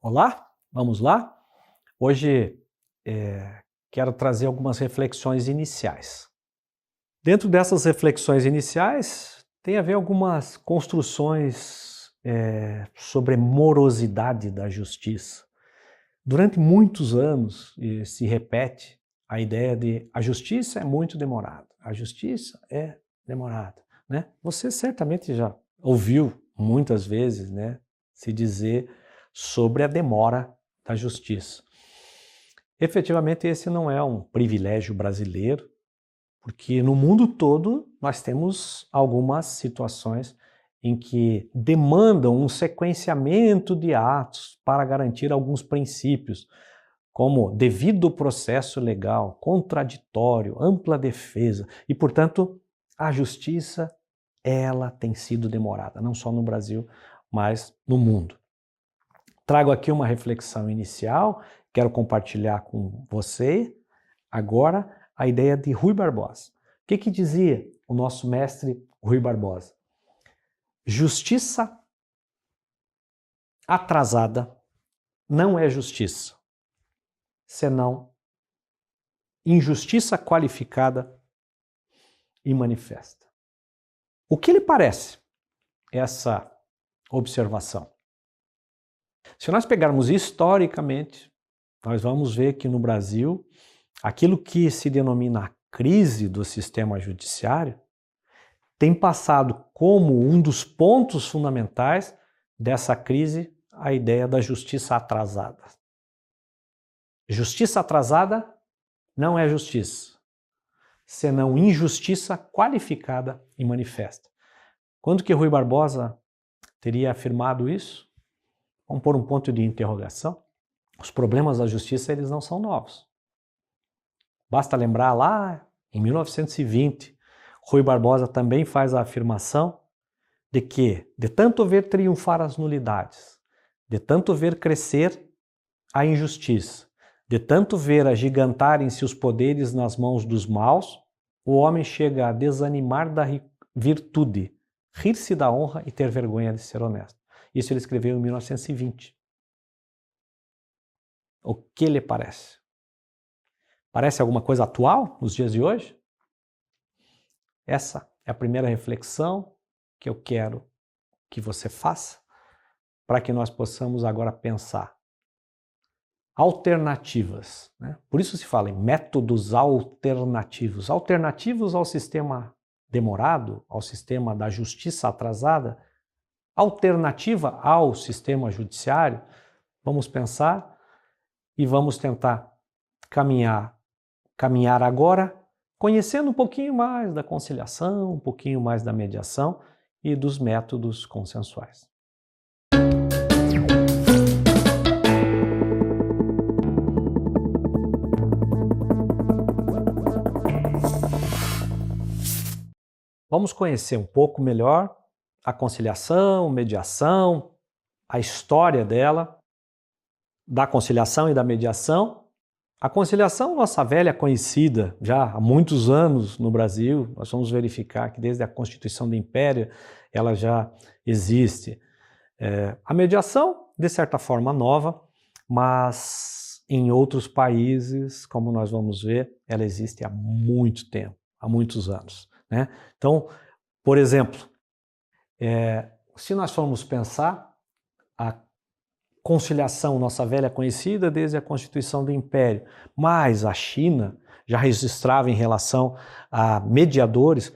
Olá, vamos lá? Hoje quero trazer algumas reflexões iniciais. Dentro dessas reflexões iniciais, tem a ver algumas construções sobre morosidade da justiça. Durante muitos anos se repete a ideia de a justiça é muito demorada, a justiça é demorada, né? Você certamente já ouviu muitas vezes, né, se dizer sobre a demora da justiça. Efetivamente, esse não é um privilégio brasileiro, porque no mundo todo nós temos algumas situações em que demandam um sequenciamento de atos para garantir alguns princípios, como devido processo legal, contraditório, ampla defesa, e, portanto, a justiça, ela tem sido demorada, não só no Brasil, mas no mundo. Trago aqui uma reflexão inicial, quero compartilhar com você agora a ideia de Rui Barbosa. O que dizia o nosso mestre Rui Barbosa? Justiça atrasada não é justiça, senão injustiça qualificada e manifesta. O que lhe parece essa observação? Se nós pegarmos historicamente, nós vamos ver que no Brasil, aquilo que se denomina a crise do sistema judiciário tem passado como um dos pontos fundamentais dessa crise a ideia da justiça atrasada. Justiça atrasada não é justiça, senão injustiça qualificada e manifesta. Quando que Rui Barbosa teria afirmado isso? Vamos pôr um ponto de interrogação. Os problemas da justiça, eles não são novos. Basta lembrar lá em 1920, Rui Barbosa também faz a afirmação de que, de tanto ver triunfar as nulidades, de tanto ver crescer a injustiça, de tanto ver agigantarem-se os poderes nas mãos dos maus, o homem chega a desanimar da virtude, rir-se da honra e ter vergonha de ser honesto. Isso ele escreveu em 1920. O que lhe parece? Parece alguma coisa atual nos dias de hoje? Essa é a primeira reflexão que eu quero que você faça para que nós possamos agora pensar alternativas, né? Por isso se fala em métodos alternativos. Alternativos ao sistema demorado, ao sistema da justiça atrasada, alternativa ao sistema judiciário. Vamos pensar e vamos tentar caminhar agora, conhecendo um pouquinho mais da conciliação, um pouquinho mais da mediação e dos métodos consensuais. Vamos conhecer um pouco melhor a conciliação, mediação, a história dela, da conciliação e da mediação. A conciliação, nossa velha conhecida já há muitos anos no Brasil, nós vamos verificar que desde a Constituição do Império ela já existe. A mediação, de certa forma, nova, mas em outros países, como nós vamos ver, ela existe há muito tempo, há muitos anos, né? Então, por exemplo, se nós formos pensar, a conciliação, nossa velha conhecida desde a Constituição do Império, mas a China já registrava em relação a mediadores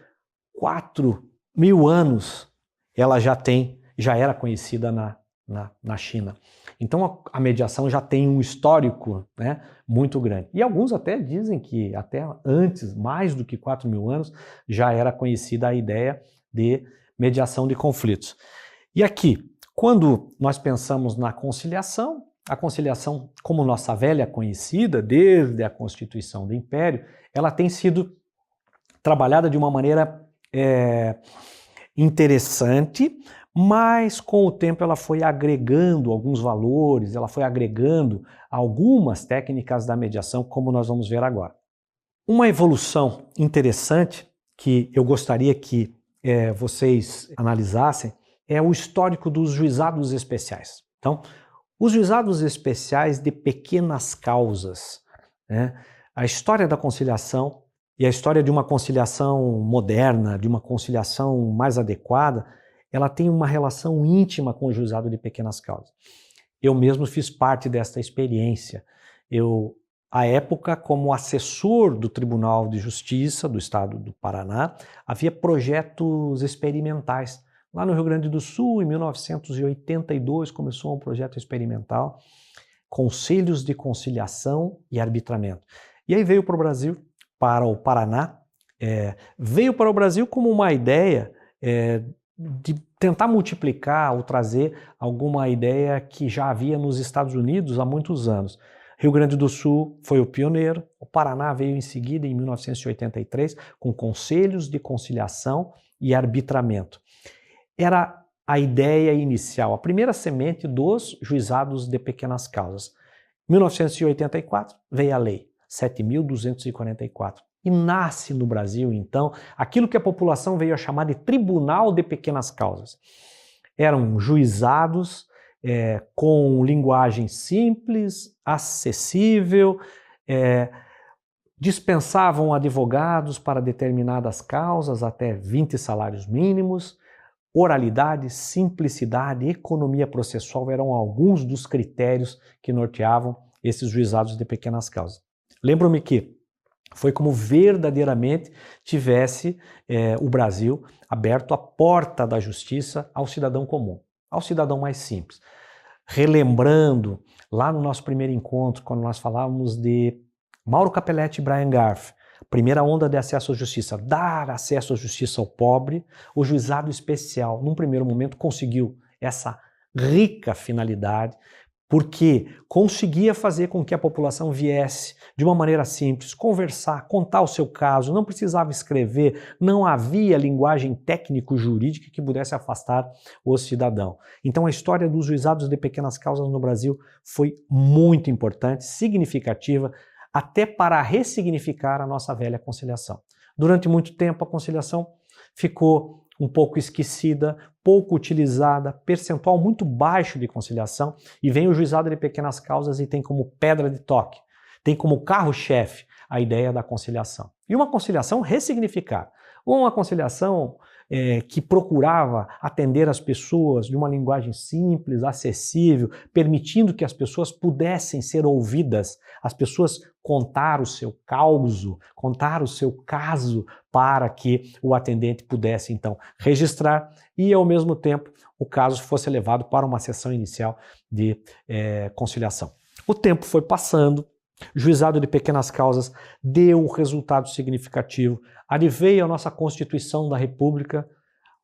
4.000 anos, ela já era conhecida na China. Então a mediação já tem um histórico, né, muito grande. E alguns até dizem que até antes, mais do que 4.000 anos, já era conhecida a ideia de mediação de conflitos. E aqui, quando nós pensamos na conciliação, a conciliação, como nossa velha conhecida, desde a Constituição do Império, ela tem sido trabalhada de uma maneira interessante, mas com o tempo ela foi agregando alguns valores, ela foi agregando algumas técnicas da mediação, como nós vamos ver agora. Uma evolução interessante que eu gostaria que vocês analisassem é o histórico dos juizados especiais. Então, Os juizados especiais de pequenas causas, né? A história da conciliação e a história de uma conciliação moderna, de uma conciliação mais adequada, ela tem uma relação íntima com o juizado de pequenas causas. Eu mesmo fiz parte desta experiência. À época, como assessor do Tribunal de Justiça do Estado do Paraná, havia projetos experimentais. Lá no Rio Grande do Sul, em 1982, começou um projeto experimental, Conselhos de Conciliação e Arbitramento. E aí veio para o Brasil, para o Paraná, veio para o Brasil como uma ideia de tentar multiplicar ou trazer alguma ideia que já havia nos Estados Unidos há muitos anos. Rio Grande do Sul foi o pioneiro, o Paraná veio em seguida, em 1983, com Conselhos de Conciliação e Arbitramento. Era a ideia inicial, a primeira semente dos juizados de pequenas causas. Em 1984 veio a Lei 7.244 e nasce no Brasil, então, aquilo que a população veio a chamar de Tribunal de Pequenas Causas. Eram juizados com linguagem simples, acessível, dispensavam advogados para determinadas causas, até 20 salários mínimos. Oralidade, simplicidade, economia processual eram alguns dos critérios que norteavam esses juizados de pequenas causas. Lembro-me que foi como verdadeiramente tivesse o Brasil aberto a porta da justiça ao cidadão comum, ao cidadão mais simples. Relembrando, lá no nosso primeiro encontro, quando nós falávamos de Mauro Capelletti e Brian Garf, primeira onda de acesso à justiça, dar acesso à justiça ao pobre, o juizado especial, num primeiro momento, conseguiu essa rica finalidade, porque conseguia fazer com que a população viesse de uma maneira simples, conversar, contar o seu caso, não precisava escrever, não havia linguagem técnico-jurídica que pudesse afastar o cidadão. Então a história dos juizados de pequenas causas no Brasil foi muito importante, significativa, até para ressignificar a nossa velha conciliação. Durante muito tempo a conciliação ficou um pouco esquecida, pouco utilizada, percentual muito baixo de conciliação, e vem o juizado de pequenas causas e tem como pedra de toque, tem como carro-chefe a ideia da conciliação. E uma conciliação ressignificada, uma conciliação que procurava atender as pessoas de uma linguagem simples, acessível, permitindo que as pessoas pudessem ser ouvidas, as pessoas contar o seu causo, contar o seu caso, para que o atendente pudesse então registrar e ao mesmo tempo o caso fosse levado para uma sessão inicial de conciliação. O tempo foi passando, o juizado de pequenas causas deu um resultado significativo, adveio a nossa Constituição da República,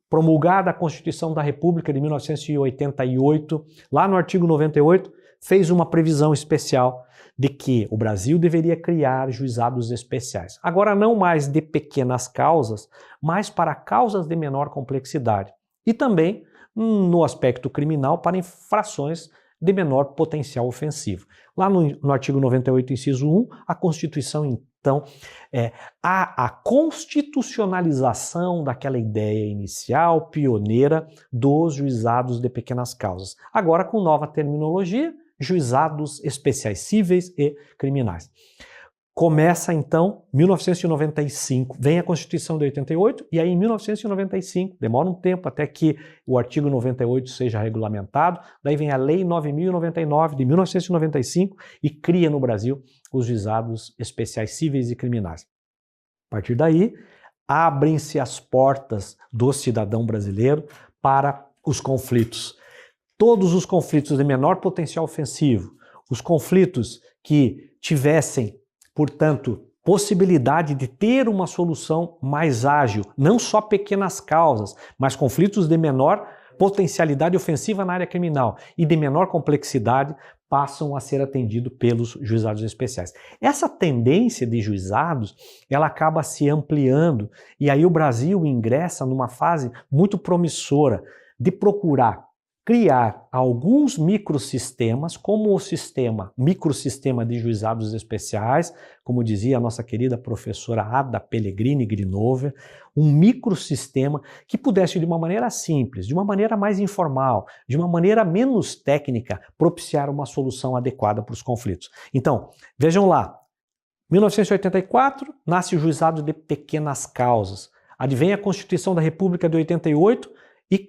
promulgada a Constituição da República de 1988, lá no artigo 98, fez uma previsão especial de que o Brasil deveria criar juizados especiais. Agora não mais de pequenas causas, mas para causas de menor complexidade. E também no aspecto criminal para infrações de menor potencial ofensivo. Lá no artigo 98, inciso 1, a Constituição, então, há a constitucionalização daquela ideia inicial, pioneira, dos juizados de pequenas causas. Agora com nova terminologia, juizados especiais cíveis e criminais. Começa então 1995, vem a Constituição de 88 e aí em 1995, demora um tempo até que o artigo 98 seja regulamentado, daí vem a Lei 9.099 de 1995 e cria no Brasil os juizados especiais cíveis e criminais. A partir daí, abrem-se as portas do cidadão brasileiro para os conflitos. Todos os conflitos de menor potencial ofensivo, os conflitos que tivessem, portanto, possibilidade de ter uma solução mais ágil, não só pequenas causas, mas conflitos de menor potencialidade ofensiva na área criminal e de menor complexidade passam a ser atendidos pelos juizados especiais. Essa tendência de juizados, ela acaba se ampliando e aí o Brasil ingressa numa fase muito promissora de procurar criar alguns microsistemas, como o microsistema de juizados especiais, como dizia a nossa querida professora Ada Pellegrini Grinover, um microsistema que pudesse, de uma maneira simples, de uma maneira mais informal, de uma maneira menos técnica, propiciar uma solução adequada para os conflitos. Então, vejam lá, 1984, nasce o Juizado de Pequenas Causas. Advém a Constituição da República de 88 e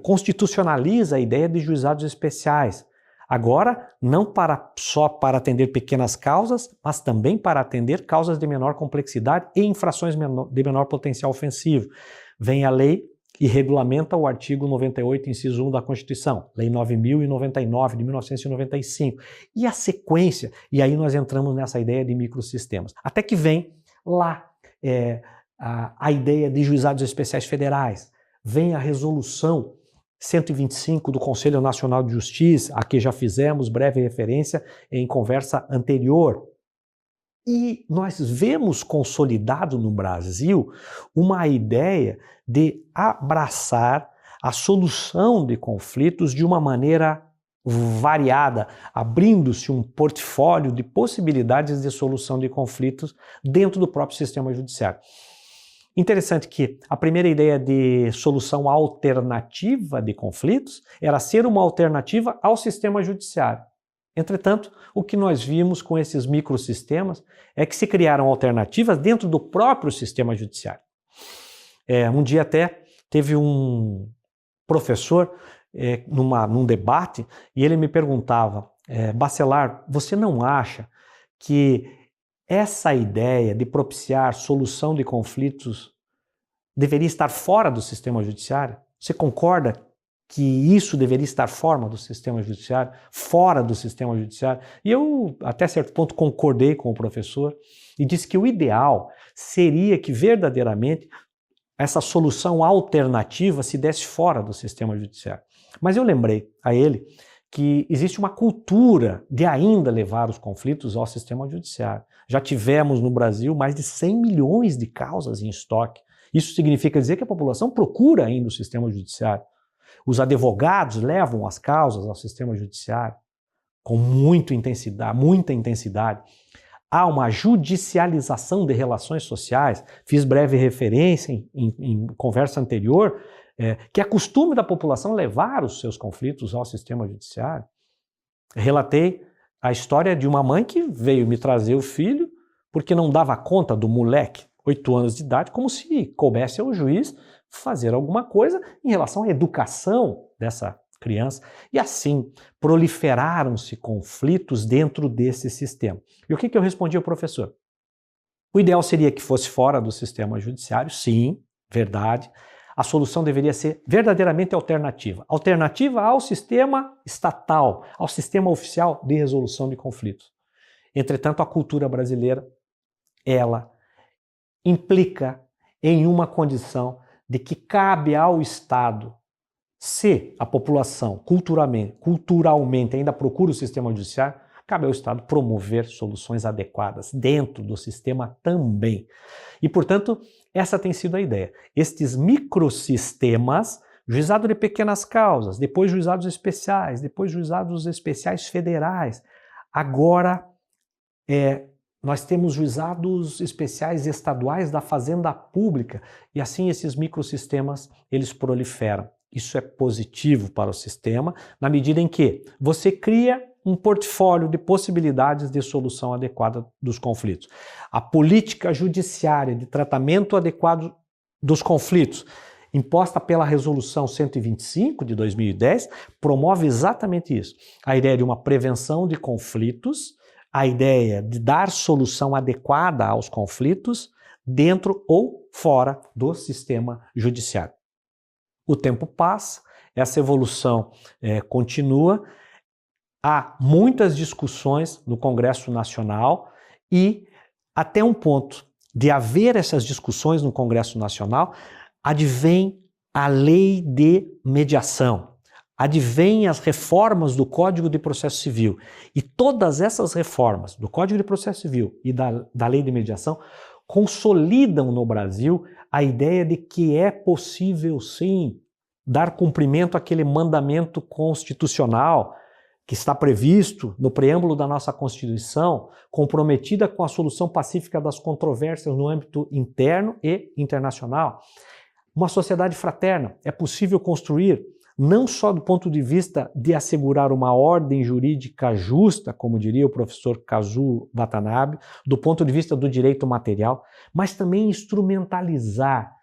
constitucionaliza a ideia de juizados especiais. Agora, não só para atender pequenas causas, mas também para atender causas de menor complexidade e infrações de menor potencial ofensivo. Vem a lei e regulamenta o artigo 98, inciso 1 da Constituição, Lei 9.099, de 1995. E a sequência, e aí nós entramos nessa ideia de microsistemas. Até que vem lá a ideia de juizados especiais federais. Vem a resolução 125 do Conselho Nacional de Justiça, a que já fizemos breve referência em conversa anterior. E nós vemos consolidado no Brasil uma ideia de abraçar a solução de conflitos de uma maneira variada, abrindo-se um portfólio de possibilidades de solução de conflitos dentro do próprio sistema judiciário. Interessante que a primeira ideia de solução alternativa de conflitos era ser uma alternativa ao sistema judiciário. Entretanto, o que nós vimos com esses microsistemas é que se criaram alternativas dentro do próprio sistema judiciário. Um dia até teve um professor num debate e ele me perguntava, Bacelar, você não acha que essa ideia de propiciar solução de conflitos deveria estar fora do sistema judiciário? Você concorda que isso deveria estar fora do sistema judiciário? E eu, até certo ponto, concordei com o professor e disse que o ideal seria que verdadeiramente essa solução alternativa se desse fora do sistema judiciário. Mas eu lembrei a ele que existe uma cultura de ainda levar os conflitos ao sistema judiciário. Já tivemos no Brasil mais de 100 milhões de causas em estoque. Isso significa dizer que a população procura ainda o sistema judiciário. Os advogados levam as causas ao sistema judiciário com muita intensidade. Há uma judicialização de relações sociais. Fiz breve referência em conversa anterior, que é costume da população levar os seus conflitos ao sistema judiciário. Relatei a história de uma mãe que veio me trazer o filho porque não dava conta do moleque, 8 anos de idade, como se coubesse ao juiz fazer alguma coisa em relação à educação dessa criança. E assim proliferaram-se conflitos dentro desse sistema. E o que eu respondi ao professor? O ideal seria que fosse fora do sistema judiciário, sim, verdade. A solução deveria ser verdadeiramente alternativa. Alternativa ao sistema estatal, ao sistema oficial de resolução de conflitos. Entretanto, a cultura brasileira, ela implica em uma condição de que cabe ao Estado, se a população culturalmente ainda procura o sistema judiciário, cabe ao Estado promover soluções adequadas dentro do sistema também. E, portanto, essa tem sido a ideia. Estes microsistemas, juizado de pequenas causas, depois juizados especiais, depois juizados especiais federais. Agora, nós temos juizados especiais estaduais da Fazenda Pública e assim esses microsistemas, eles proliferam. Isso é positivo para o sistema, na medida em que você cria um portfólio de possibilidades de solução adequada dos conflitos. A política judiciária de tratamento adequado dos conflitos, imposta pela Resolução 125 de 2010, promove exatamente isso. A ideia de uma prevenção de conflitos, a ideia de dar solução adequada aos conflitos dentro ou fora do sistema judiciário. O tempo passa, essa evolução continua. Há muitas discussões no Congresso Nacional e, até um ponto de haver essas discussões no Congresso Nacional, advém a lei de mediação, advém as reformas do Código de Processo Civil. E todas essas reformas do Código de Processo Civil e da lei de mediação consolidam no Brasil a ideia de que é possível, sim, dar cumprimento àquele mandamento constitucional que está previsto no preâmbulo da nossa Constituição, comprometida com a solução pacífica das controvérsias no âmbito interno e internacional. Uma sociedade fraterna é possível construir não só do ponto de vista de assegurar uma ordem jurídica justa, como diria o professor Kazuo Watanabe, do ponto de vista do direito material, mas também instrumentalizar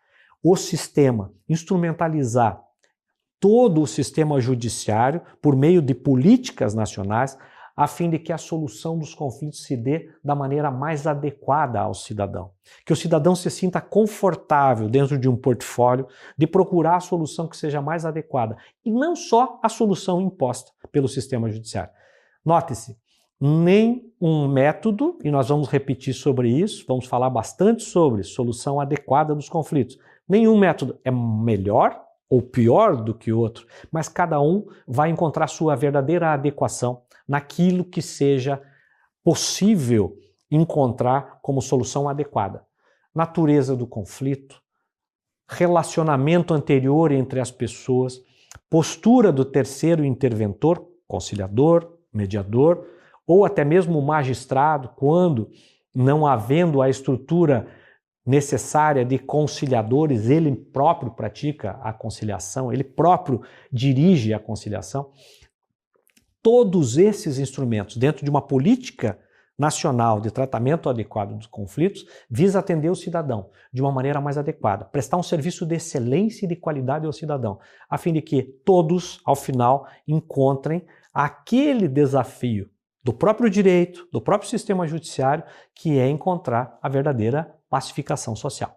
o sistema, instrumentalizar todo o sistema judiciário por meio de políticas nacionais, a fim de que a solução dos conflitos se dê da maneira mais adequada ao cidadão. Que o cidadão se sinta confortável dentro de um portfólio de procurar a solução que seja mais adequada e não só a solução imposta pelo sistema judiciário. Note-se, nem um método, e nós vamos repetir sobre isso, vamos falar bastante sobre solução adequada dos conflitos. Nenhum método é melhor ou pior do que o outro, mas cada um vai encontrar sua verdadeira adequação naquilo que seja possível encontrar como solução adequada. Natureza do conflito, relacionamento anterior entre as pessoas, postura do terceiro interventor, conciliador, mediador, ou até mesmo o magistrado, quando, não havendo a estrutura necessária de conciliadores, ele próprio pratica a conciliação, ele próprio dirige a conciliação. Todos esses instrumentos, dentro de uma política nacional de tratamento adequado dos conflitos, visa atender o cidadão de uma maneira mais adequada, prestar um serviço de excelência e de qualidade ao cidadão, a fim de que todos, ao final, encontrem aquele desafio do próprio direito, do próprio sistema judiciário, que é encontrar a verdadeira pacificação social.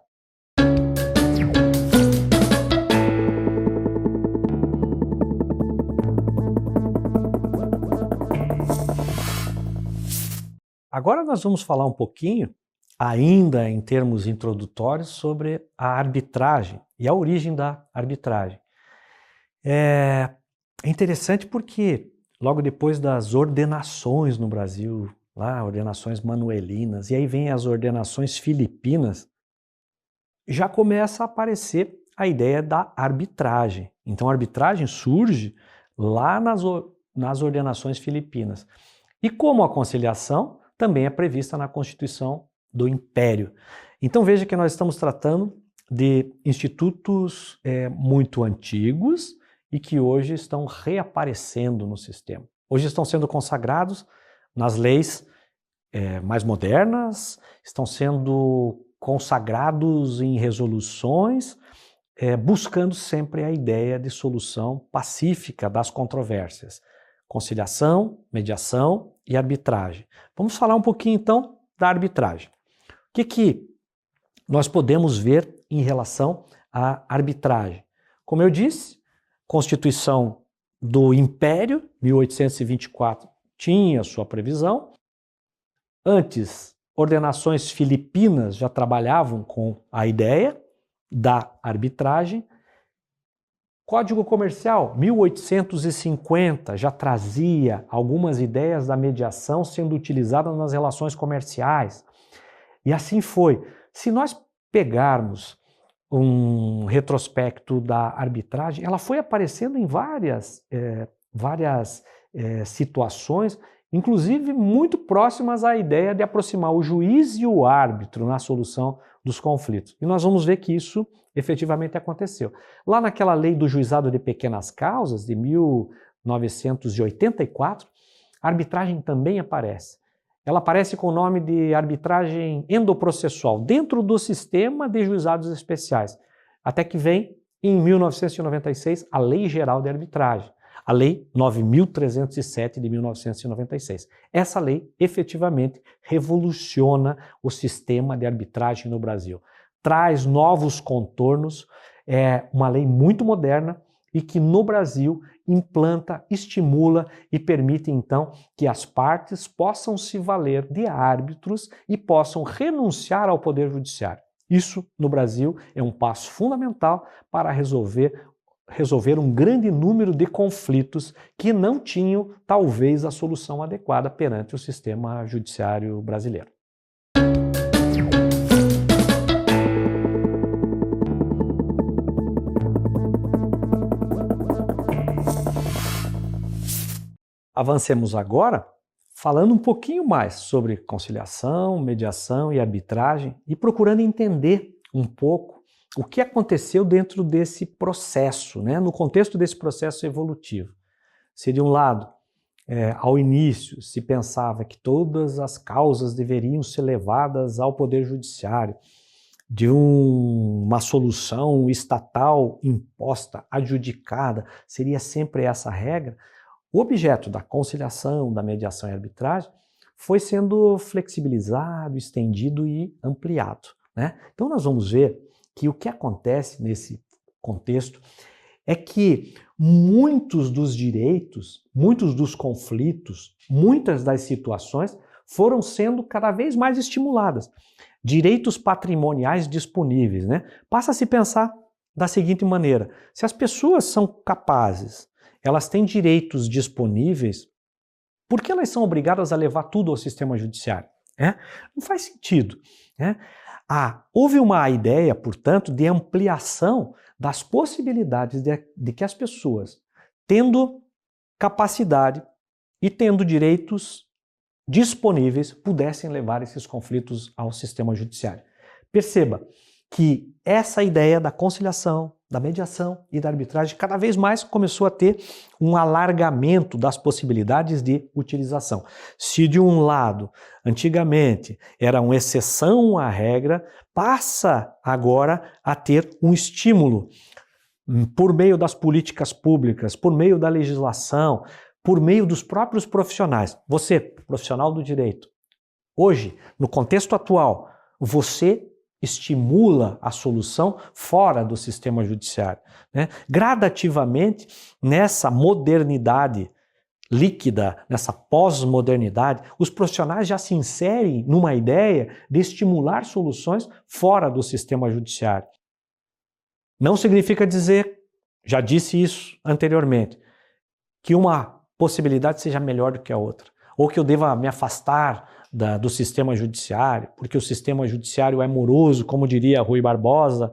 Agora nós vamos falar um pouquinho, ainda em termos introdutórios, sobre a arbitragem e a origem da arbitragem. É interessante porque logo depois das ordenações no Brasil, lá, ordenações manuelinas, e aí vem as ordenações filipinas, já começa a aparecer a ideia da arbitragem. Então a arbitragem surge lá nas ordenações filipinas. E como a conciliação também é prevista na Constituição do Império. Então veja que nós estamos tratando de institutos muito antigos e que hoje estão reaparecendo no sistema. Hoje estão sendo consagrados nas leis mais modernas, estão sendo consagrados em resoluções, buscando sempre a ideia de solução pacífica das controvérsias. Conciliação, mediação e arbitragem. Vamos falar um pouquinho então da arbitragem. O que nós podemos ver em relação à arbitragem? Como eu disse, Constituição do Império, 1824, tinha sua previsão. Antes, ordenações filipinas já trabalhavam com a ideia da arbitragem. Código Comercial, 1850, já trazia algumas ideias da mediação sendo utilizada nas relações comerciais. E assim foi. Se nós pegarmos um retrospecto da arbitragem, ela foi aparecendo em várias situações, inclusive muito próximas à ideia de aproximar o juiz e o árbitro na solução dos conflitos. E nós vamos ver que isso efetivamente aconteceu. Lá naquela lei do juizado de pequenas causas, de 1984, a arbitragem também aparece. Ela aparece com o nome de arbitragem endoprocessual, dentro do sistema de juizados especiais. Até que vem, em 1996, a Lei Geral de Arbitragem, a Lei 9.307 de 1996. Essa lei, efetivamente, revoluciona o sistema de arbitragem no Brasil. Traz novos contornos, é uma lei muito moderna e que no Brasil implanta, estimula e permite então que as partes possam se valer de árbitros e possam renunciar ao poder judiciário. Isso no Brasil é um passo fundamental para resolver um grande número de conflitos que não tinham talvez a solução adequada perante o sistema judiciário brasileiro. Avancemos agora falando um pouquinho mais sobre conciliação, mediação e arbitragem e procurando entender um pouco o que aconteceu dentro desse processo, né? No contexto desse processo evolutivo. Se de um lado, ao início, se pensava que todas as causas deveriam ser levadas ao Poder Judiciário, de uma solução estatal imposta, adjudicada, seria sempre essa regra, o objeto da conciliação, da mediação e arbitragem foi sendo flexibilizado, estendido e ampliado, né? Então nós vamos ver que o que acontece nesse contexto é que muitos dos direitos, muitos dos conflitos, muitas das situações foram sendo cada vez mais estimuladas. Direitos patrimoniais disponíveis, né? Passa a se pensar da seguinte maneira: se as pessoas são capazes, elas têm direitos disponíveis, por que elas são obrigadas a levar tudo ao sistema judiciário? Não faz sentido. Houve uma ideia, portanto, de ampliação das possibilidades de que as pessoas, tendo capacidade e tendo direitos disponíveis, pudessem levar esses conflitos ao sistema judiciário. Perceba que essa ideia da conciliação, da mediação e da arbitragem cada vez mais começou a ter um alargamento das possibilidades de utilização. Se de um lado, antigamente, era uma exceção à regra, passa agora a ter um estímulo por meio das políticas públicas, por meio da legislação, por meio dos próprios profissionais. Você, profissional do direito, hoje, no contexto atual, você estimula a solução fora do sistema judiciário, né? Gradativamente, nessa modernidade líquida, nessa pós-modernidade, os profissionais já se inserem numa ideia de estimular soluções fora do sistema judiciário. Não significa dizer, já disse isso anteriormente, que uma possibilidade seja melhor do que a outra, ou que eu deva me afastar do sistema judiciário, porque o sistema judiciário é moroso, como diria Rui Barbosa.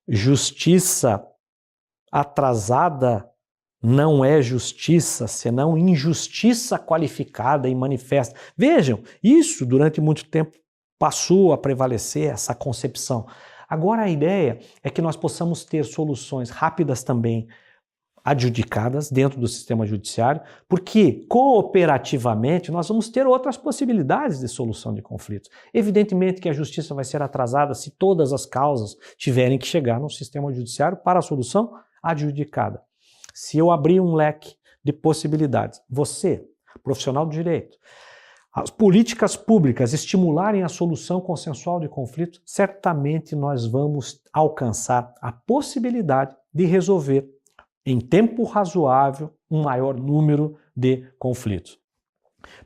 Justiça atrasada não é justiça, senão injustiça qualificada e manifesta. Vejam, isso durante muito tempo passou a prevalecer, essa concepção. Agora a ideia é que nós possamos ter soluções rápidas também, adjudicadas dentro do sistema judiciário, porque cooperativamente nós vamos ter outras possibilidades de solução de conflitos. Evidentemente que a justiça vai ser atrasada se todas as causas tiverem que chegar no sistema judiciário para a solução adjudicada. Se eu abrir um leque de possibilidades, você, profissional do direito, as políticas públicas estimularem a solução consensual de conflitos, certamente nós vamos alcançar a possibilidade de resolver em tempo razoável, um maior número de conflitos.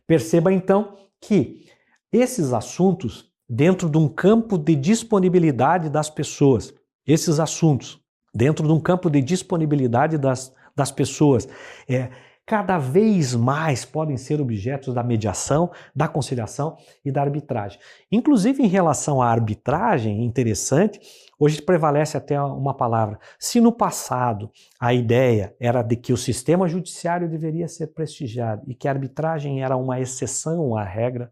Perceba então que esses assuntos, dentro de um campo de disponibilidade das pessoas, cada vez mais podem ser objetos da mediação, da conciliação e da arbitragem. Inclusive em relação à arbitragem, interessante, hoje prevalece até uma palavra. Se no passado a ideia era de que o sistema judiciário deveria ser prestigiado e que a arbitragem era uma exceção à regra,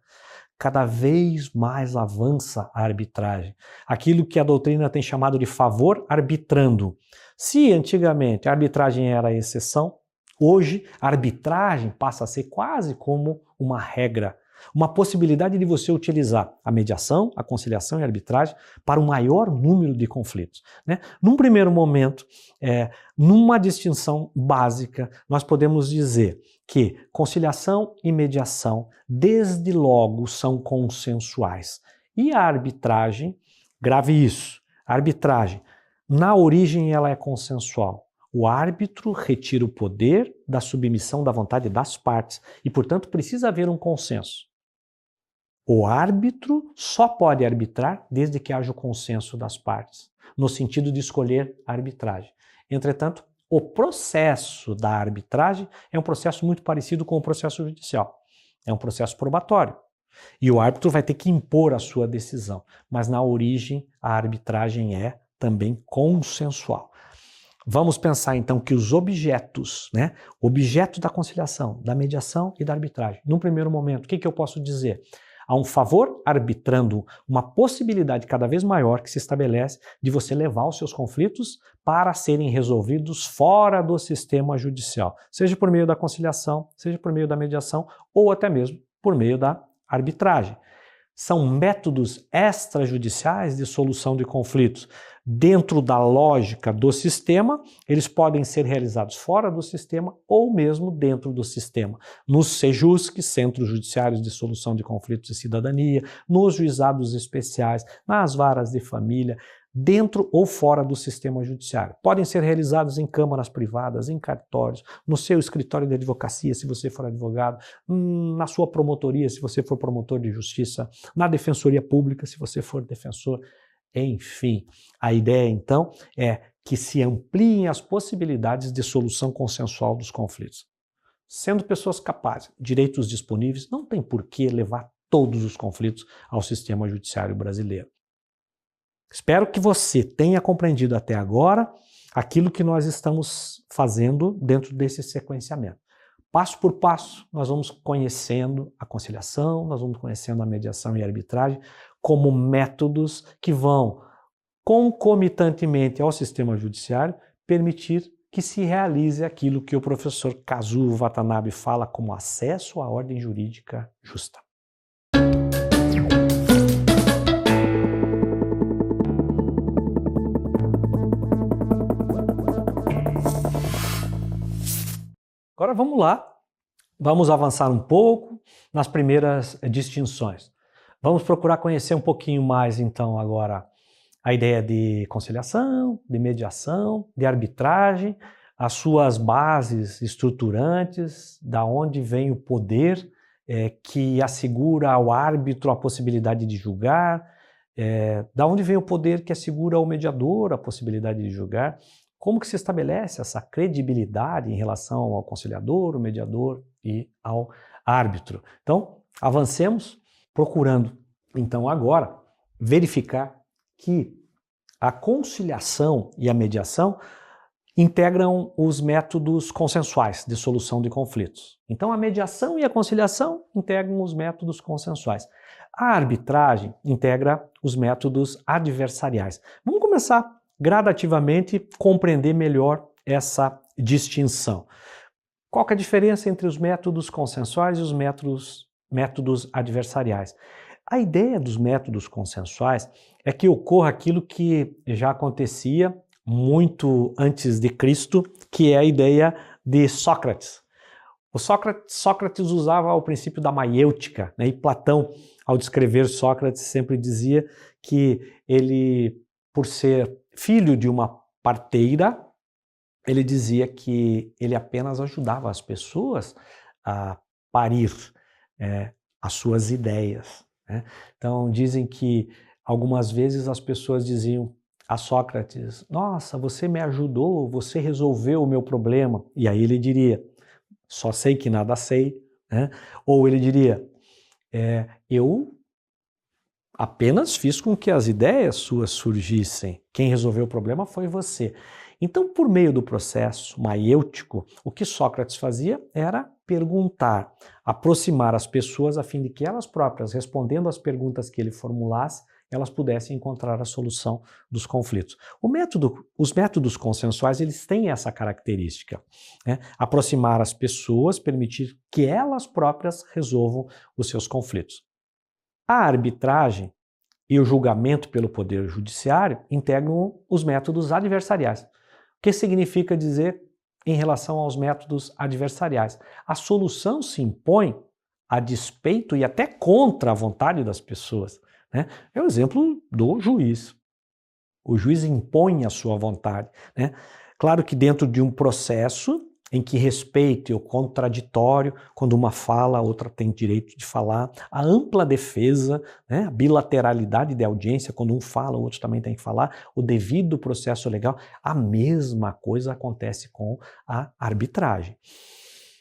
cada vez mais avança a arbitragem. Aquilo que a doutrina tem chamado de favor arbitrando. Se antigamente a arbitragem era a exceção, hoje a arbitragem passa a ser quase como uma regra, uma possibilidade de você utilizar a mediação, a conciliação e a arbitragem para um maior número de conflitos, né? Num primeiro momento, numa distinção básica, nós podemos dizer que conciliação e mediação, desde logo, são consensuais. E a arbitragem, grave isso, a arbitragem, na origem ela é consensual. O árbitro retira o poder da submissão da vontade das partes e, portanto, precisa haver um consenso. O árbitro só pode arbitrar desde que haja o consenso das partes, no sentido de escolher a arbitragem. Entretanto, o processo da arbitragem é um processo muito parecido com o processo judicial. É um processo probatório. E o árbitro vai ter que impor a sua decisão. Mas na origem, a arbitragem é também consensual. Vamos pensar então que os objetos, né? Objeto da conciliação, da mediação e da arbitragem. Num primeiro momento, o que eu posso dizer? Há um favor arbitrando, uma possibilidade cada vez maior que se estabelece de você levar os seus conflitos para serem resolvidos fora do sistema judicial, seja por meio da conciliação, seja por meio da mediação ou até mesmo por meio da arbitragem. São métodos extrajudiciais de solução de conflitos. Dentro da lógica do sistema, eles podem ser realizados fora do sistema ou mesmo dentro do sistema. Nos SEJUSC, Centros Judiciários de Solução de Conflitos e Cidadania, nos juizados especiais, nas varas de família, dentro ou fora do sistema judiciário. Podem ser realizados em câmaras privadas, em cartórios, no seu escritório de advocacia, se você for advogado, na sua promotoria, se você for promotor de justiça, na defensoria pública, se você for defensor. Enfim, a ideia então é que se ampliem as possibilidades de solução consensual dos conflitos. Sendo pessoas capazes, direitos disponíveis, não tem por que levar todos os conflitos ao sistema judiciário brasileiro. Espero que você tenha compreendido até agora aquilo que nós estamos fazendo dentro desse sequenciamento. Passo por passo, nós vamos conhecendo a conciliação, nós vamos conhecendo a mediação e a arbitragem como métodos que vão, concomitantemente ao sistema judiciário, permitir que se realize aquilo que o professor Kazuo Watanabe fala como acesso à ordem jurídica justa. Agora vamos lá, vamos avançar um pouco nas primeiras distinções. Vamos procurar conhecer um pouquinho mais então agora a ideia de conciliação, de mediação, de arbitragem, as suas bases estruturantes, da onde vem o poder que assegura ao árbitro a possibilidade de julgar, da onde vem o poder que assegura ao mediador a possibilidade de julgar. Como que se estabelece essa credibilidade em relação ao conciliador, o mediador e ao árbitro? Então, avancemos procurando, então, agora, verificar que a conciliação e a mediação integram os métodos consensuais de solução de conflitos. Então, a mediação e a conciliação integram os métodos consensuais. A arbitragem integra os métodos adversariais. Vamos começar gradativamente compreender melhor essa distinção. Qual que é a diferença entre os métodos consensuais e os métodos adversariais? A ideia dos métodos consensuais é que ocorra aquilo que já acontecia muito antes de Cristo, que é a ideia de Sócrates. Sócrates usava o princípio da maiêutica, né? E Platão, ao descrever Sócrates, sempre dizia que ele, por ser filho de uma parteira, ele dizia que ele apenas ajudava as pessoas a parir as suas ideias, né? Então dizem que algumas vezes as pessoas diziam a Sócrates: nossa, você me ajudou, você resolveu o meu problema. E aí ele diria: só sei que nada sei, né? Ou ele diria: eu apenas fiz com que as ideias suas surgissem. Quem resolveu o problema foi você. Então, por meio do processo maiêutico, o que Sócrates fazia era perguntar, aproximar as pessoas a fim de que elas próprias, respondendo às perguntas que ele formulasse, elas pudessem encontrar a solução dos conflitos. Os métodos consensuais, eles têm essa característica, né? Aproximar as pessoas, permitir que elas próprias resolvam os seus conflitos. A arbitragem e o julgamento pelo Poder Judiciário integram os métodos adversariais. O que significa dizer em relação aos métodos adversariais? A solução se impõe a despeito e até contra a vontade das pessoas, né? É o exemplo do juiz. O juiz impõe a sua vontade, né? Claro que dentro de um processo em que respeite o contraditório, quando uma fala, a outra tem direito de falar, a ampla defesa, né, a bilateralidade de audiência, quando um fala, o outro também tem que falar, o devido processo legal, a mesma coisa acontece com a arbitragem.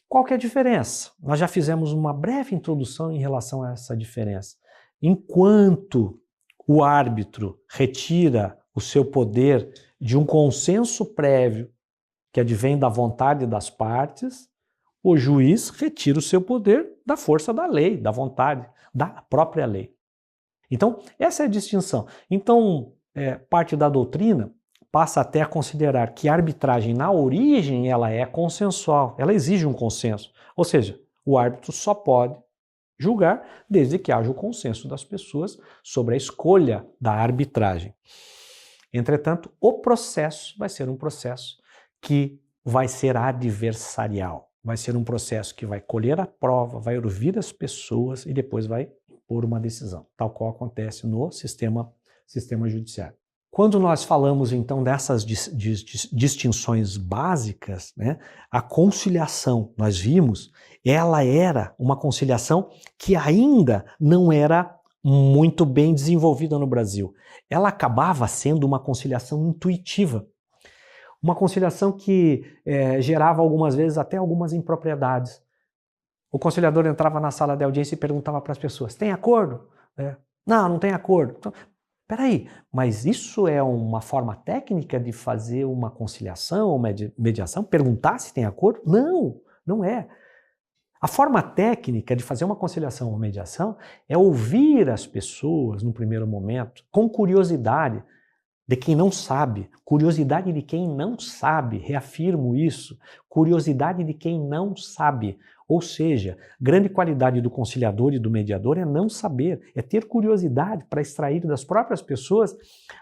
Qual que é a diferença? Nós já fizemos uma breve introdução em relação a essa diferença. Enquanto o árbitro retira o seu poder de um consenso prévio que advém da vontade das partes, o juiz retira o seu poder da força da lei, da vontade, da própria lei. Então, essa é a distinção. Então, parte da doutrina passa até a considerar que a arbitragem, na origem, ela é consensual, ela exige um consenso. Ou seja, o árbitro só pode julgar desde que haja o consenso das pessoas sobre a escolha da arbitragem. Entretanto, o processo vai ser um processo que vai ser adversarial. Vai ser um processo que vai colher a prova, vai ouvir as pessoas e depois vai impor uma decisão, tal qual acontece no sistema judiciário. Quando nós falamos então dessas distinções básicas, né, a conciliação, nós vimos, ela era uma conciliação que ainda não era muito bem desenvolvida no Brasil. Ela acabava sendo uma conciliação intuitiva. Uma conciliação que gerava algumas vezes até algumas impropriedades. O conciliador entrava na sala de audiência e perguntava para as pessoas, tem acordo? Não, não tem acordo. Então, peraí, mas isso é uma forma técnica de fazer uma conciliação ou mediação? Perguntar se tem acordo? Não, não é. A forma técnica de fazer uma conciliação ou mediação é ouvir as pessoas no primeiro momento com curiosidade, de quem não sabe, curiosidade de quem não sabe, reafirmo isso, curiosidade de quem não sabe. Ou seja, grande qualidade do conciliador e do mediador é não saber, é ter curiosidade para extrair das próprias pessoas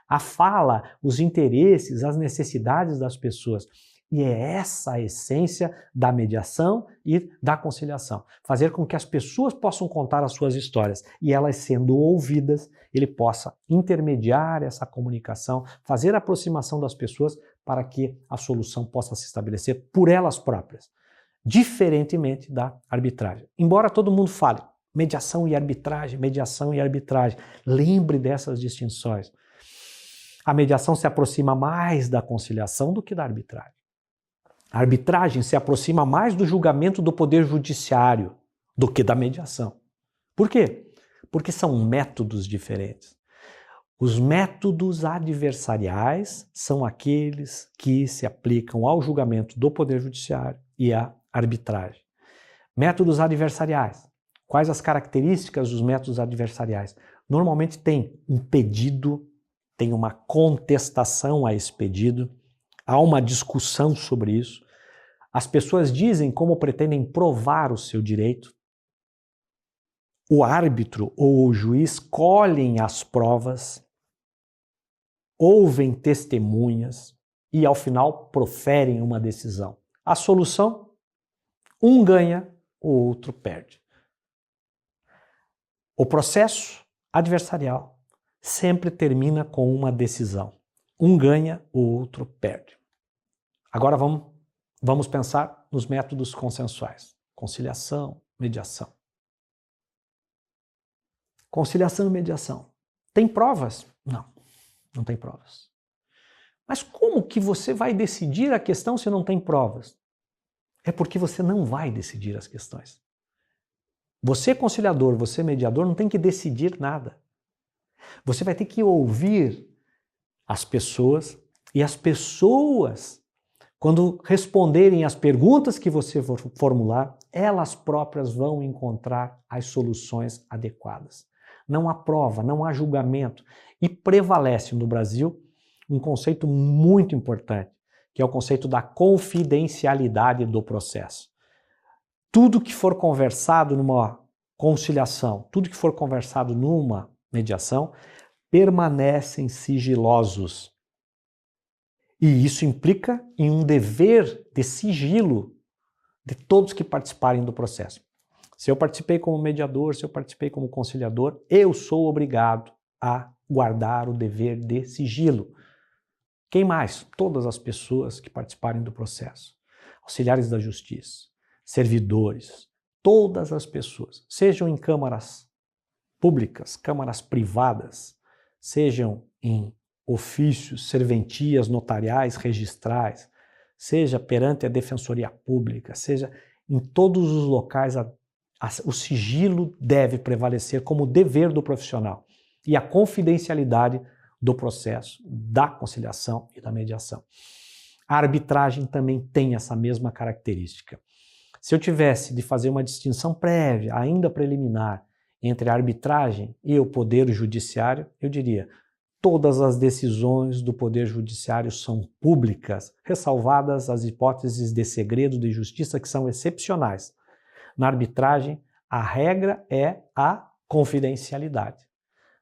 a fala, os interesses, as necessidades das pessoas. E é essa a essência da mediação e da conciliação. Fazer com que as pessoas possam contar as suas histórias e elas sendo ouvidas, ele possa intermediar essa comunicação, fazer a aproximação das pessoas para que a solução possa se estabelecer por elas próprias, diferentemente da arbitragem. Embora todo mundo fale mediação e arbitragem, lembre dessas distinções. A mediação se aproxima mais da conciliação do que da arbitragem. A arbitragem se aproxima mais do julgamento do poder judiciário do que da mediação. Por quê? Porque são métodos diferentes. Os métodos adversariais são aqueles que se aplicam ao julgamento do poder judiciário e à arbitragem. Métodos adversariais. Quais as características dos métodos adversariais? Normalmente tem um pedido, tem uma contestação a esse pedido, há uma discussão sobre isso. As pessoas dizem como pretendem provar o seu direito. O árbitro ou o juiz colhem as provas, ouvem testemunhas e, ao final, proferem uma decisão. A solução? Um ganha, o outro perde. O processo adversarial sempre termina com uma decisão. Um ganha, o outro perde. Agora vamos pensar nos métodos consensuais. Conciliação, mediação. Conciliação e mediação. Tem provas? Não, não tem provas. Mas como que você vai decidir a questão se não tem provas? É porque você não vai decidir as questões. Você, conciliador, você, mediador, não tem que decidir nada. Você vai ter que ouvir as pessoas e as pessoas, quando responderem às perguntas que você for formular, elas próprias vão encontrar as soluções adequadas. Não há prova, não há julgamento. E prevalece no Brasil um conceito muito importante, que é o conceito da confidencialidade do processo. Tudo que for conversado numa conciliação, tudo que for conversado numa mediação, permanecem sigilosos. E isso implica em um dever de sigilo de todos que participarem do processo. Se eu participei como mediador, se eu participei como conciliador, eu sou obrigado a guardar o dever de sigilo. Quem mais? Todas as pessoas que participarem do processo. Auxiliares da justiça, servidores, todas as pessoas, sejam em câmaras públicas, câmaras privadas, sejam em ofícios, serventias notariais, registrais, seja perante a defensoria pública, seja em todos os locais, o sigilo deve prevalecer como dever do profissional e a confidencialidade do processo, da conciliação e da mediação. A arbitragem também tem essa mesma característica. Se eu tivesse de fazer uma distinção prévia, ainda preliminar, entre a arbitragem e o poder judiciário, eu diria: todas as decisões do poder judiciário são públicas, ressalvadas as hipóteses de segredo de justiça que são excepcionais. Na arbitragem, a regra é a confidencialidade.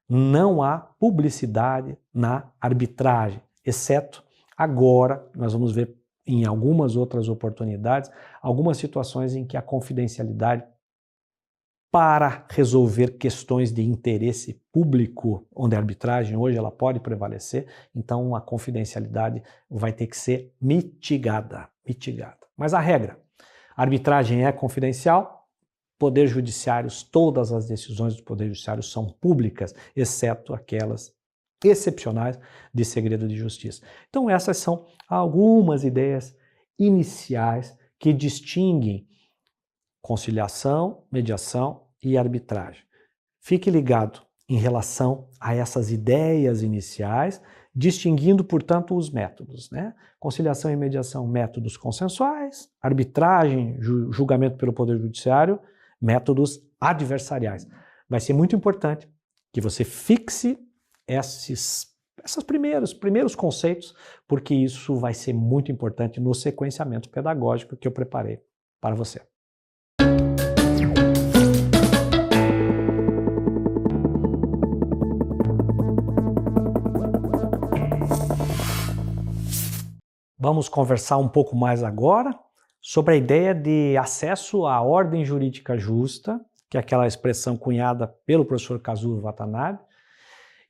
Não há publicidade na arbitragem, exceto agora, nós vamos ver em algumas outras oportunidades, algumas situações em que a confidencialidade, para resolver questões de interesse público, onde a arbitragem hoje ela pode prevalecer, então a confidencialidade vai ter que ser mitigada. Mas a regra, a arbitragem é confidencial, poder judiciários, todas as decisões do poder judiciário são públicas, exceto aquelas excepcionais de segredo de justiça. Então essas são algumas ideias iniciais que distinguem conciliação, mediação e arbitragem. Fique ligado em relação a essas ideias iniciais, distinguindo, portanto, os métodos, né? Conciliação e mediação, métodos consensuais; arbitragem, julgamento pelo Poder Judiciário, métodos adversariais. Vai ser muito importante que você fixe esses primeiros conceitos, porque isso vai ser muito importante no sequenciamento pedagógico que eu preparei para você. Vamos conversar um pouco mais agora sobre a ideia de acesso à ordem jurídica justa, que é aquela expressão cunhada pelo professor Kazuo Watanabe,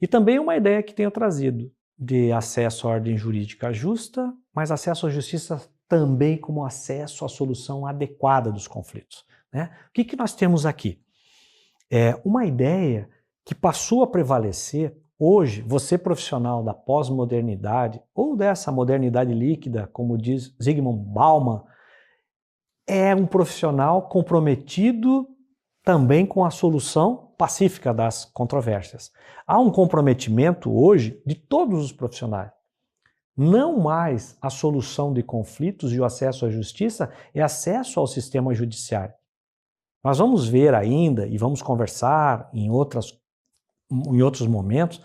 e também uma ideia que tenho trazido de acesso à ordem jurídica justa, mas acesso à justiça também como acesso à solução adequada dos conflitos, né? O que nós temos aqui? É uma ideia que passou a prevalecer. Hoje, você profissional da pós-modernidade ou dessa modernidade líquida, como diz Zygmunt Bauman, é um profissional comprometido também com a solução pacífica das controvérsias. Há um comprometimento hoje de todos os profissionais. Não mais a solução de conflitos e o acesso à justiça é acesso ao sistema judiciário. Nós vamos ver ainda e vamos conversar em outros momentos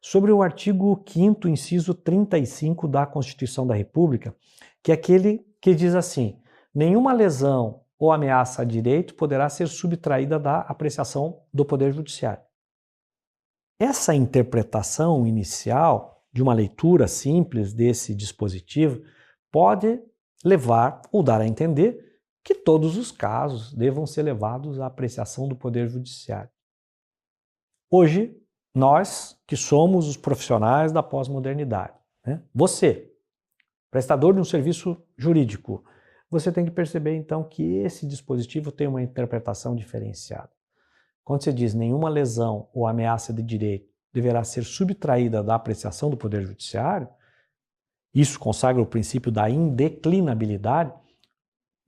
sobre o artigo 5º, inciso 35 da Constituição da República, que é aquele que diz assim: nenhuma lesão ou ameaça a direito poderá ser subtraída da apreciação do Poder Judiciário. Essa interpretação inicial de uma leitura simples desse dispositivo pode levar ou dar a entender que todos os casos devam ser levados à apreciação do Poder Judiciário. Hoje, nós que somos os profissionais da pós-modernidade, né? Você, prestador de um serviço jurídico, você tem que perceber então que esse dispositivo tem uma interpretação diferenciada. Quando você diz nenhuma lesão ou ameaça de direito deverá ser subtraída da apreciação do Poder Judiciário, isso consagra o princípio da indeclinabilidade,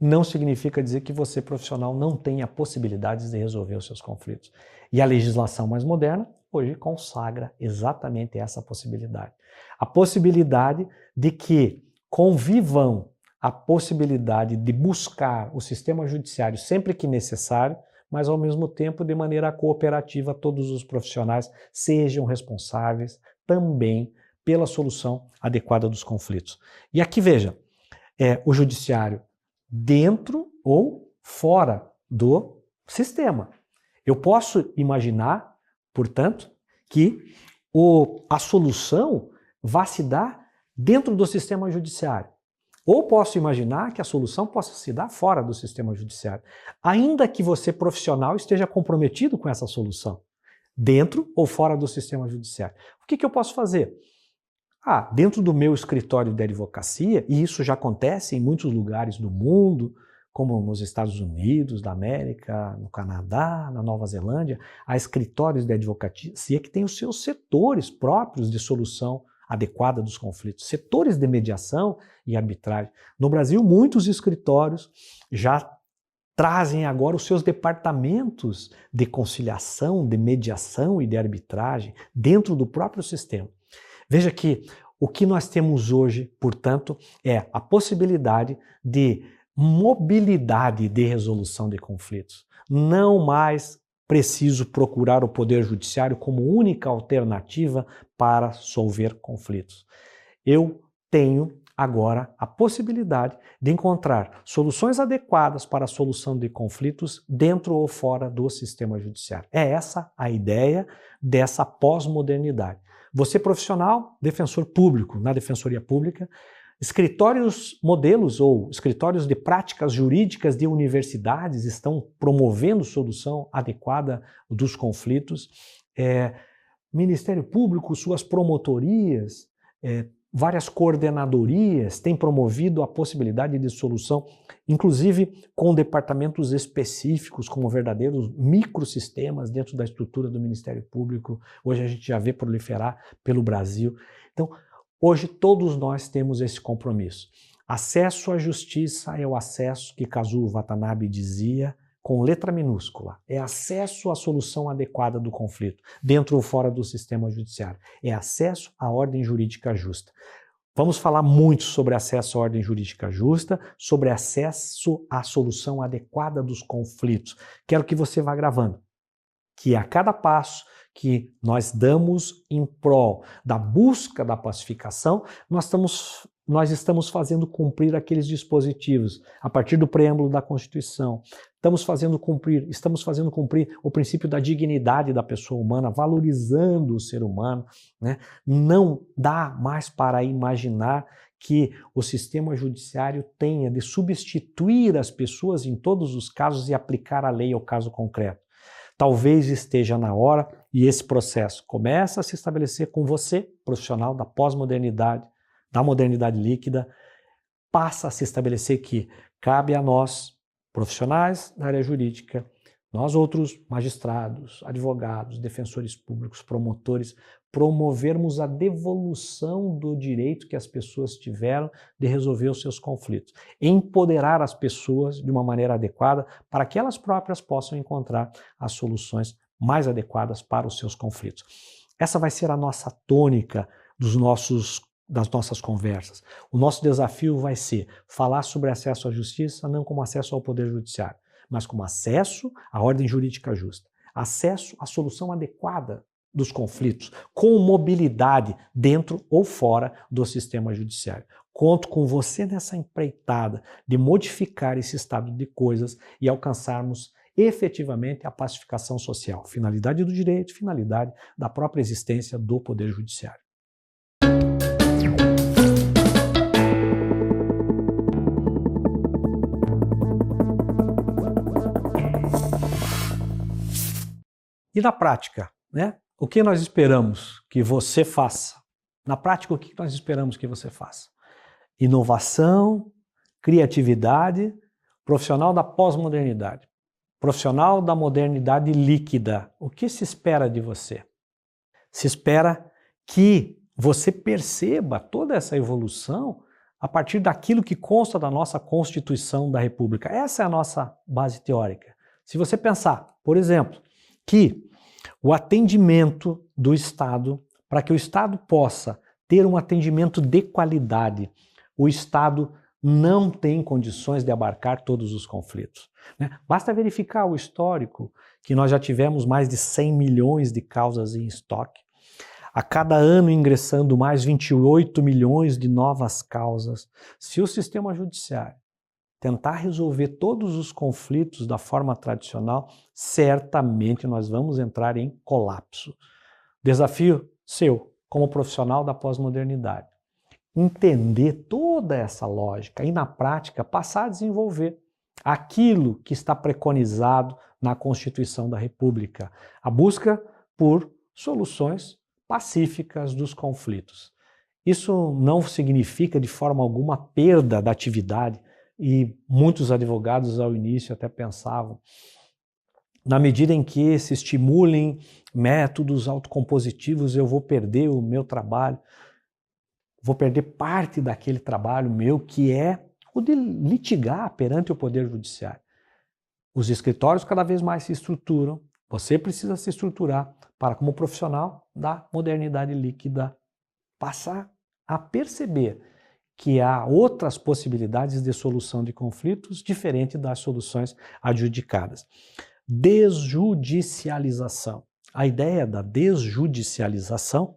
não significa dizer que você, profissional, não tenha possibilidades de resolver os seus conflitos. E a legislação mais moderna, hoje, consagra exatamente essa possibilidade. A possibilidade de que convivam a possibilidade de buscar o sistema judiciário sempre que necessário, mas ao mesmo tempo, de maneira cooperativa, todos os profissionais sejam responsáveis também pela solução adequada dos conflitos. E aqui veja, o judiciário dentro ou fora do sistema. Eu posso imaginar, portanto, que a solução vá se dar dentro do sistema judiciário. Ou posso imaginar que a solução possa se dar fora do sistema judiciário, ainda que você, profissional, esteja comprometido com essa solução, dentro ou fora do sistema judiciário. O que eu posso fazer? Dentro do meu escritório de advocacia, e isso já acontece em muitos lugares do mundo, como nos Estados Unidos da América, no Canadá, na Nova Zelândia, há escritórios de advocacia que têm os seus setores próprios de solução adequada dos conflitos, setores de mediação e arbitragem. No Brasil, muitos escritórios já trazem agora os seus departamentos de conciliação, de mediação e de arbitragem dentro do próprio sistema. Veja que o que nós temos hoje, portanto, é a possibilidade de mobilidade de resolução de conflitos. Não mais preciso procurar o Poder Judiciário como única alternativa para solver conflitos. Eu tenho agora a possibilidade de encontrar soluções adequadas para a solução de conflitos dentro ou fora do sistema judiciário. É essa a ideia dessa pós-modernidade. Você profissional, defensor público na Defensoria Pública, escritórios modelos ou escritórios de práticas jurídicas de universidades estão promovendo solução adequada dos conflitos. Ministério Público, suas promotorias, várias coordenadorias têm promovido a possibilidade de solução, inclusive com departamentos específicos, como verdadeiros microsistemas dentro da estrutura do Ministério Público. Hoje a gente já vê proliferar pelo Brasil. Então, hoje todos nós temos esse compromisso. Acesso à justiça é o acesso que Kazuo Watanabe dizia, com letra minúscula, é acesso à solução adequada do conflito, dentro ou fora do sistema judiciário. É acesso à ordem jurídica justa. Vamos falar muito sobre acesso à ordem jurídica justa, sobre acesso à solução adequada dos conflitos. Quero que você vá gravando, que a cada passo que nós damos em prol da busca da pacificação, nós estamos fazendo cumprir aqueles dispositivos a partir do preâmbulo da Constituição. Estamos fazendo cumprir o princípio da dignidade da pessoa humana, valorizando o ser humano, né? Não dá mais para imaginar que o sistema judiciário tenha de substituir as pessoas em todos os casos e aplicar a lei ao caso concreto. Talvez esteja na hora, e esse processo começa a se estabelecer com você, profissional da pós-modernidade, da modernidade líquida, passa a se estabelecer que cabe a nós, profissionais da área jurídica, nós outros magistrados, advogados, defensores públicos, promotores, promovermos a devolução do direito que as pessoas tiveram de resolver os seus conflitos. Empoderar as pessoas de uma maneira adequada para que elas próprias possam encontrar as soluções mais adequadas para os seus conflitos. Essa vai ser a nossa tônica das nossas conversas. O nosso desafio vai ser falar sobre acesso à justiça não como acesso ao Poder Judiciário, mas como acesso à ordem jurídica justa, acesso à solução adequada dos conflitos, com mobilidade dentro ou fora do sistema judiciário. Conto com você nessa empreitada de modificar esse estado de coisas e alcançarmos efetivamente a pacificação social, finalidade do direito, finalidade da própria existência do Poder Judiciário. E na prática, né? O que nós esperamos que você faça? Na prática, o que nós esperamos que você faça? Inovação, criatividade, profissional da pós-modernidade, profissional da modernidade líquida. O que se espera de você? Se espera que você perceba toda essa evolução a partir daquilo que consta da nossa Constituição da República. Essa é a nossa base teórica. Se você pensar, por exemplo, que o atendimento do Estado, para que o Estado possa ter um atendimento de qualidade, o Estado não tem condições de abarcar todos os conflitos, né? Basta verificar o histórico, que nós já tivemos mais de 100 milhões de causas em estoque, a cada ano ingressando mais 28 milhões de novas causas. Se o sistema judiciário tentar resolver todos os conflitos da forma tradicional, certamente nós vamos entrar em colapso. Desafio seu, como profissional da pós-modernidade, entender toda essa lógica e, na prática, passar a desenvolver aquilo que está preconizado na Constituição da República, a busca por soluções pacíficas dos conflitos. Isso não significa de forma alguma perda da atividade, e muitos advogados ao início até pensavam, na medida em que se estimulem métodos autocompositivos, eu vou perder o meu trabalho, vou perder parte daquele trabalho meu que é o de litigar perante o Poder Judiciário. Os escritórios cada vez mais se estruturam, você precisa se estruturar para, como profissional da modernidade líquida, passa a perceber que há outras possibilidades de solução de conflitos diferente das soluções adjudicadas. Desjudicialização. A ideia da desjudicialização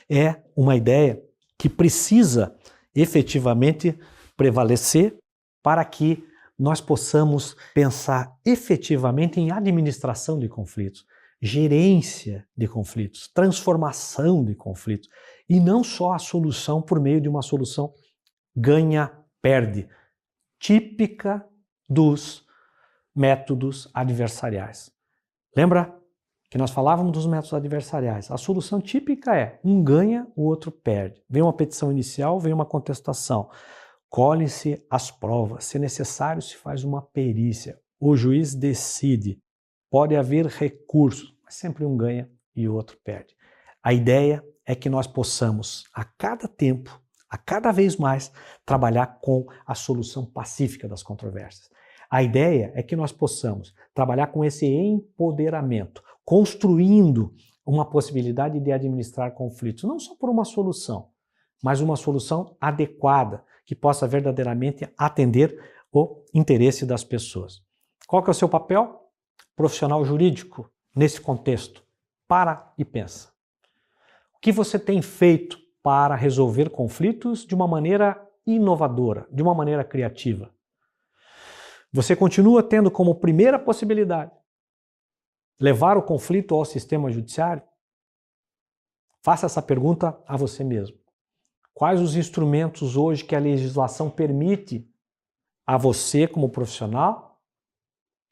é uma ideia que precisa efetivamente prevalecer para que nós possamos pensar efetivamente em administração de conflitos, gerência de conflitos, transformação de conflitos, e não só a solução por meio de uma solução ganha-perde, típica dos métodos adversariais. Lembra que nós falávamos dos métodos adversariais? A solução típica é um ganha, o outro perde. Vem uma petição inicial, vem uma contestação. Colhem-se as provas, se necessário se faz uma perícia, o juiz decide, pode haver recursos, mas sempre um ganha e o outro perde. A ideia é que nós possamos, a cada tempo, a cada vez mais, trabalhar com a solução pacífica das controvérsias. A ideia é que nós possamos trabalhar com esse empoderamento, construindo uma possibilidade de administrar conflitos, não só por uma solução, mas uma solução adequada, que possa verdadeiramente atender o interesse das pessoas. Qual que é o seu papel? Profissional jurídico, nesse contexto. Para e pensa. O que você tem feito para resolver conflitos de uma maneira inovadora, de uma maneira criativa? Você continua tendo como primeira possibilidade levar o conflito ao sistema judiciário? Faça essa pergunta a você mesmo. Quais os instrumentos hoje que a legislação permite a você, como profissional,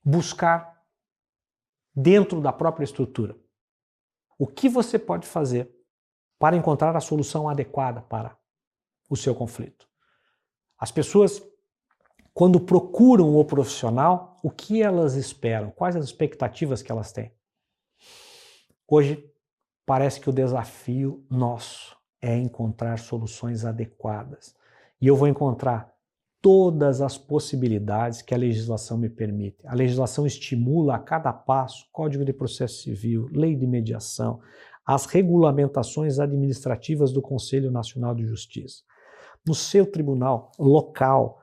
buscar dentro da própria estrutura? O que você pode fazer para encontrar a solução adequada para o seu conflito? As pessoas, quando procuram o profissional, o que elas esperam? Quais as expectativas que elas têm? Hoje, parece que o desafio nosso é encontrar soluções adequadas. E eu vou encontrar todas as possibilidades que a legislação me permite. A legislação estimula a cada passo, Código de Processo Civil, Lei de Mediação, as regulamentações administrativas do Conselho Nacional de Justiça. No seu tribunal local,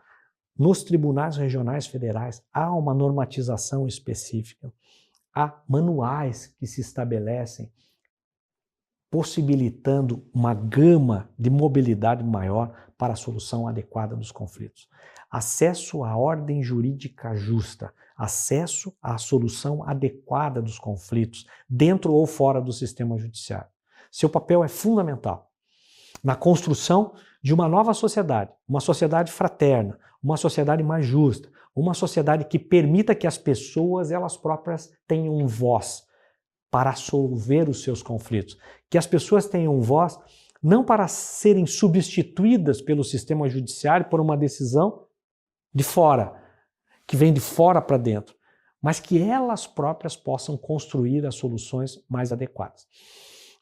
nos tribunais regionais federais, há uma normatização específica. Há manuais que se estabelecem possibilitando uma gama de mobilidade maior para a solução adequada dos conflitos. Acesso à ordem jurídica justa, acesso à solução adequada dos conflitos, dentro ou fora do sistema judiciário. Seu papel é fundamental na construção de uma nova sociedade, uma sociedade fraterna, uma sociedade mais justa, uma sociedade que permita que as pessoas, elas próprias, tenham voz para resolver os seus conflitos. Que as pessoas tenham voz não para serem substituídas pelo sistema judiciário por uma decisão de fora, que vem de fora para dentro, mas que elas próprias possam construir as soluções mais adequadas.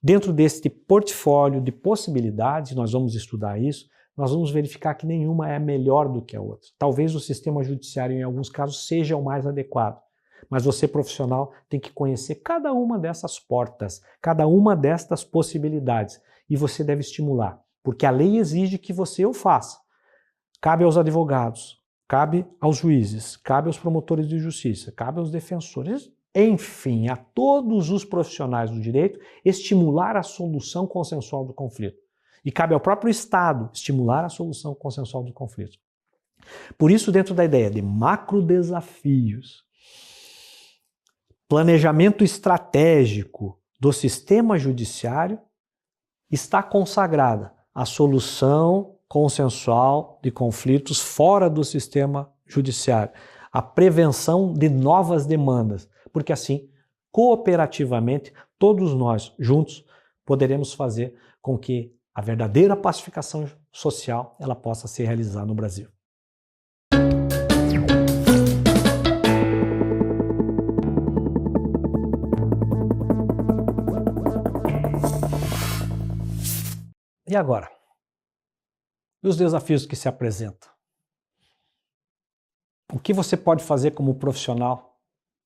Dentro deste portfólio de possibilidades, nós vamos estudar isso, nós vamos verificar que nenhuma é melhor do que a outra. Talvez o sistema judiciário, em alguns casos, seja o mais adequado. Mas você, profissional, tem que conhecer cada uma dessas portas, cada uma destas possibilidades. E você deve estimular, porque a lei exige que você o faça. Cabe aos advogados, cabe aos juízes, cabe aos promotores de justiça, cabe aos defensores, enfim, a todos os profissionais do direito, estimular a solução consensual do conflito. E cabe ao próprio Estado estimular a solução consensual do conflito. Por isso, dentro da ideia de macro desafios, planejamento estratégico do sistema judiciário, está consagrada a solução consensual de conflitos fora do sistema judiciário, a prevenção de novas demandas, porque assim, cooperativamente, todos nós juntos poderemos fazer com que a verdadeira pacificação social ela possa ser realizada no Brasil. E agora? E os desafios que se apresentam? O que você pode fazer como profissional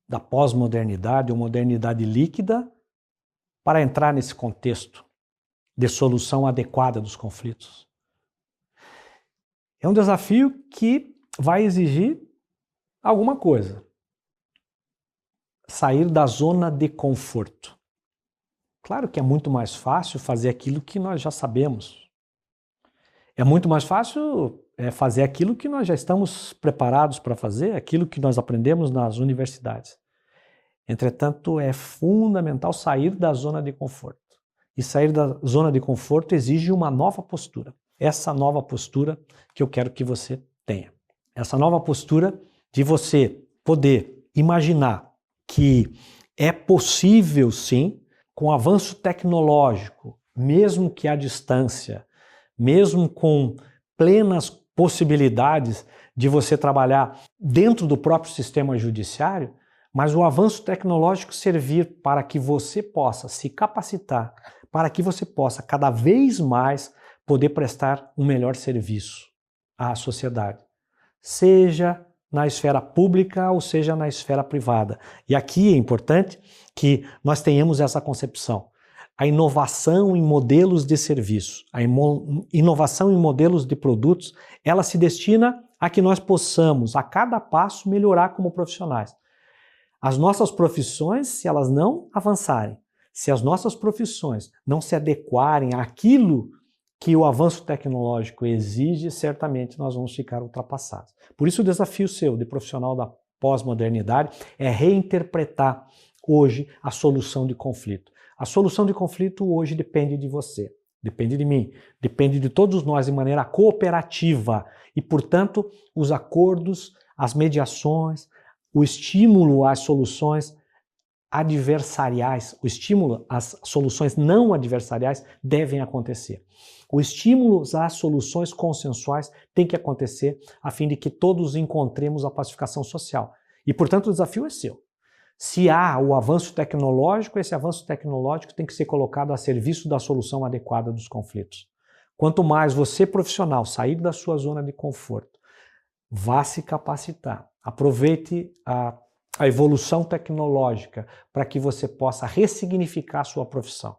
da pós-modernidade ou modernidade líquida para entrar nesse contexto de solução adequada dos conflitos. É um desafio que vai exigir alguma coisa. Sair da zona de conforto. Claro que é muito mais fácil fazer aquilo que nós já sabemos. É muito mais fácil fazer aquilo que nós já estamos preparados para fazer, aquilo que nós aprendemos nas universidades. Entretanto, é fundamental sair da zona de conforto. E sair da zona de conforto exige uma nova postura. Essa nova postura que eu quero que você tenha. Essa nova postura de você poder imaginar que é possível, sim, com o avanço tecnológico, mesmo que à distância, mesmo com plenas possibilidades de você trabalhar dentro do próprio sistema judiciário, mas o avanço tecnológico servir para que você possa se capacitar, para que você possa cada vez mais poder prestar um melhor serviço à sociedade, seja na esfera pública ou seja na esfera privada. E aqui é importante que nós tenhamos essa concepção. A inovação em modelos de serviço, a inovação em modelos de produtos, ela se destina a que nós possamos, a cada passo, melhorar como profissionais. As nossas profissões, se elas não avançarem, se as nossas profissões não se adequarem àquilo que o avanço tecnológico exige, certamente nós vamos ficar ultrapassados. Por isso o desafio seu de profissional da pós-modernidade é reinterpretar hoje a solução de conflito. A solução de conflito hoje depende de você, depende de mim, depende de todos nós de maneira cooperativa e, portanto, os acordos, as mediações, o estímulo às soluções adversariais, o estímulo às soluções não adversariais devem acontecer. O estímulo às soluções consensuais tem que acontecer a fim de que todos encontremos a pacificação social. E, portanto, o desafio é seu. Se há o avanço tecnológico, esse avanço tecnológico tem que ser colocado a serviço da solução adequada dos conflitos. Quanto mais você, profissional, sair da sua zona de conforto, vá se capacitar, aproveite a evolução tecnológica para que você possa ressignificar a sua profissão.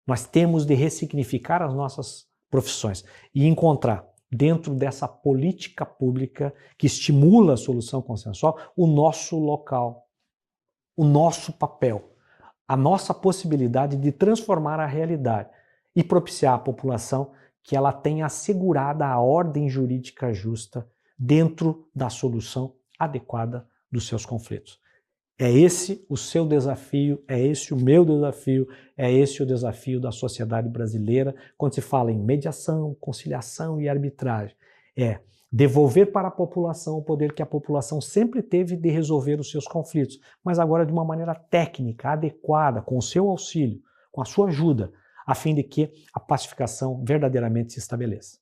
Nós temos de ressignificar as nossas profissões e encontrar dentro dessa política pública que estimula a solução consensual o nosso local, o nosso papel, a nossa possibilidade de transformar a realidade e propiciar à população que ela tenha assegurada a ordem jurídica justa dentro da solução adequada dos seus conflitos. É esse o seu desafio, é esse o meu desafio, é esse o desafio da sociedade brasileira quando se fala em mediação, conciliação e arbitragem. É devolver para a população o poder que a população sempre teve de resolver os seus conflitos, mas agora de uma maneira técnica, adequada, com o seu auxílio, com a sua ajuda, a fim de que a pacificação verdadeiramente se estabeleça.